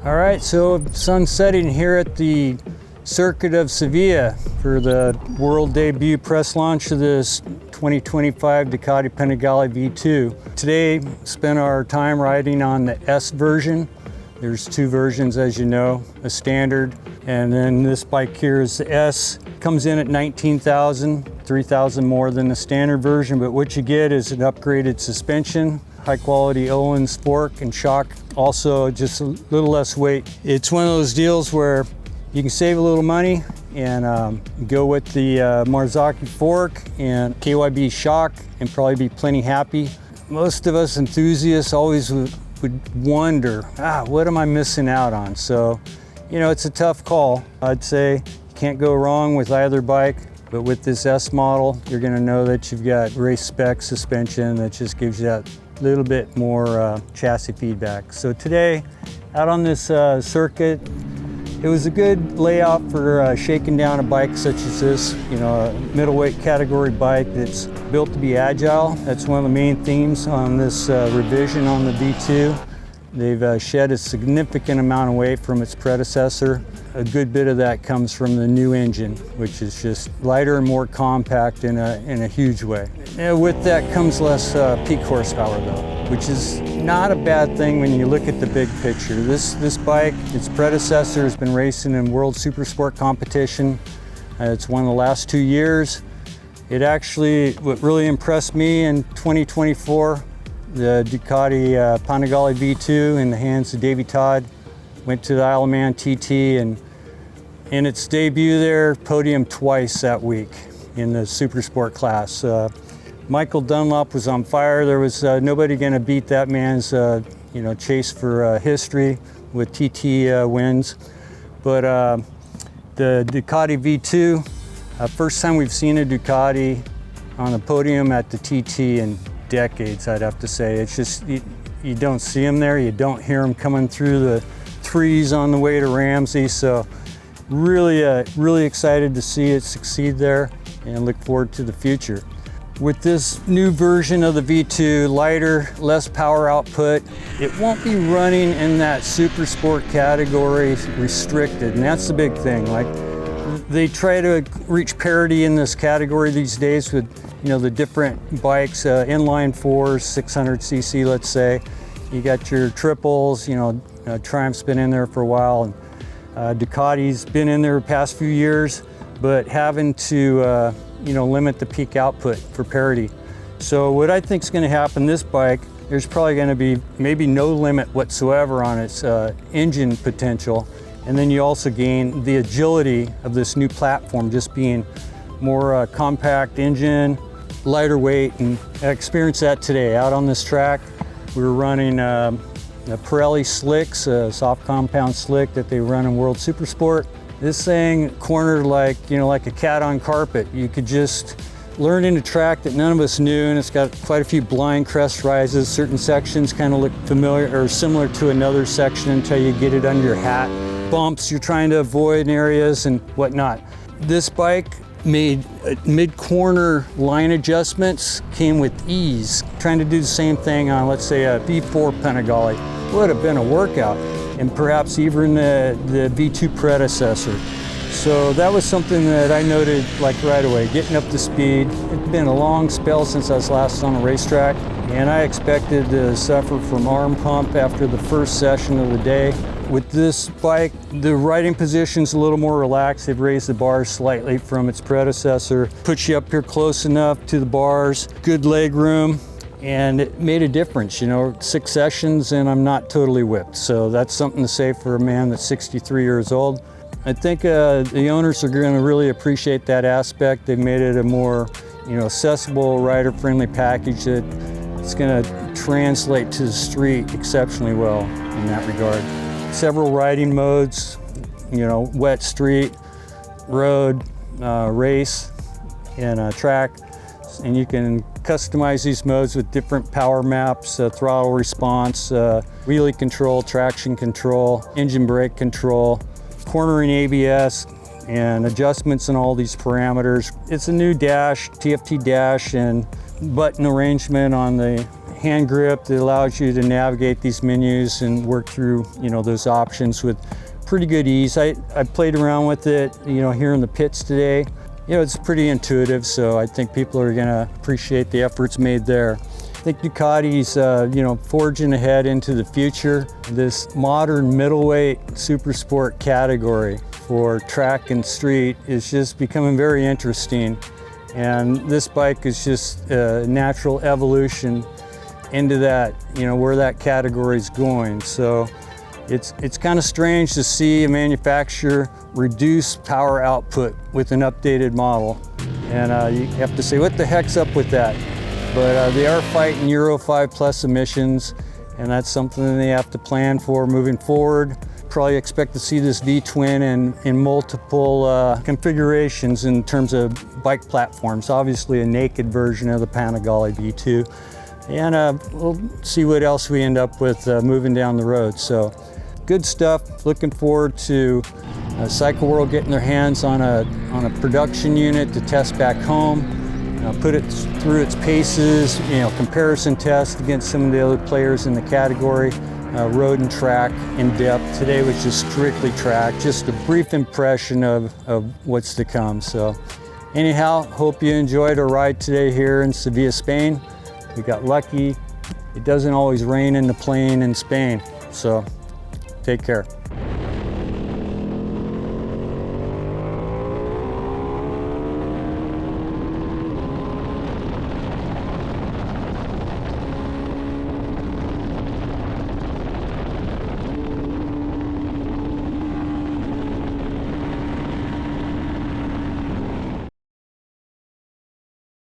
All right, so sun's setting here at the circuit of Sevilla for the world debut press launch of this 2025 Ducati Panigale V2. Today, spent our time riding on the S version. There's two versions, as you know, a standard, and then this bike here is the S. Comes in at 19,000, 3,000 more than the standard version, but what you get is an upgraded suspension, high quality Owens fork and shock, also just a little less weight. It's one of those deals where you can save a little money and go with the Marzocchi fork and KYB shock and probably be plenty happy. Most of us enthusiasts always would wonder, what am I missing out on? So, you know, it's a tough call. I'd say you can't go wrong with either bike, but with this S model, you're gonna know that you've got race spec suspension that just gives you that little bit more chassis feedback. So today, out on this circuit, it was a good layout for shaking down a bike such as this, you know, a middleweight category bike that's built to be agile. That's one of the main themes on this revision on the V2. They've shed a significant amount of weight from its predecessor. A good bit of that comes from the new engine, which is just lighter and more compact in a huge way. And with that comes less peak horsepower though, which is not a bad thing when you look at the big picture. This bike, its predecessor, has been racing in World Supersport competition. It's won the last 2 years. It actually, what really impressed me in 2024, the Ducati Panigale V2 in the hands of Davey Todd, went to the Isle of Man TT, and in its debut there, podiumed twice that week in the Supersport class. Michael Dunlop was on fire. There was nobody going to beat that man's chase for history with TT wins. But the Ducati V2, first time we've seen a Ducati on the podium at the TT in decades, I'd have to say. It's just, you don't see them there, you don't hear them coming through the trees on the way to Ramsey. So really excited to see it succeed there and look forward to the future. With this new version of the V2, lighter, less power output, it won't be running in that super sport category restricted, and that's the big thing. Like, they try to reach parity in this category these days with, you know, the different bikes, inline fours, 600cc, let's say. You got your triples, you know, Triumph's been in there for a while, and Ducati's been in there the past few years, but having to limit the peak output for parity. So what I think is going to happen this bike, there's probably going to be maybe no limit whatsoever on its engine potential, and then you also gain the agility of this new platform, just being more compact engine, lighter weight, and I experienced that today out on this track. We were running Pirelli slicks, a soft compound slick that they run in World Supersport. This thing cornered like a cat on carpet. You could just learn in a track that none of us knew, and it's got quite a few blind crest rises. Certain sections kind of look familiar or similar to another section until you get it under your hat. Bumps you're trying to avoid in areas and whatnot. This bike made mid-corner line adjustments, came with ease. Trying to do the same thing on, let's say, a V4 Panigale would have been a workout, and perhaps even the V2 predecessor. So that was something that I noted like right away, getting up to speed. It's been a long spell since I was last on a racetrack, and I expected to suffer from arm pump after the first session of the day. With this bike, the riding position's a little more relaxed. They've raised the bars slightly from its predecessor. Puts you up here close enough to the bars, good leg room, and it made a difference. You know, 6 sessions and I'm not totally whipped. So that's something to say for a man that's 63 years old. I think the owners are going to really appreciate that aspect. They've made it a more, accessible, rider-friendly package that it's going to translate to the street exceptionally well in that regard. Several riding modes, wet street, road, race, and track. And you can customize these modes with different power maps, throttle response, wheelie control, traction control, engine brake control, cornering ABS, and adjustments in all these parameters. It's a new dash, TFT dash, and button arrangement on the hand grip that allows you to navigate these menus and work through, those options with pretty good ease. I played around with it, here in the pits today. It's pretty intuitive, so I think people are going to appreciate the efforts made there. I think Ducati's, forging ahead into the future. This modern middleweight super sport category for track and street is just becoming very interesting. And this bike is just a natural evolution into that, where that category is going. So it's kind of strange to see a manufacturer reduce power output with an updated model. And you have to say, what the heck's up with that? But they are fighting Euro 5 plus emissions, and that's something they have to plan for moving forward. Probably expect to see this V-twin in multiple configurations in terms of bike platforms. Obviously a naked version of the Panigale V2. And we'll see what else we end up with moving down the road. So good stuff. Looking forward to Cycle World getting their hands on a production unit to test back home. Put it through its paces, comparison test against some of the other players in the category, road and track in depth. Today was just strictly track, just a brief impression of what's to come. So anyhow, hope you enjoyed our ride today here in Sevilla, Spain. We got lucky. It doesn't always rain in the plain in Spain, so take care.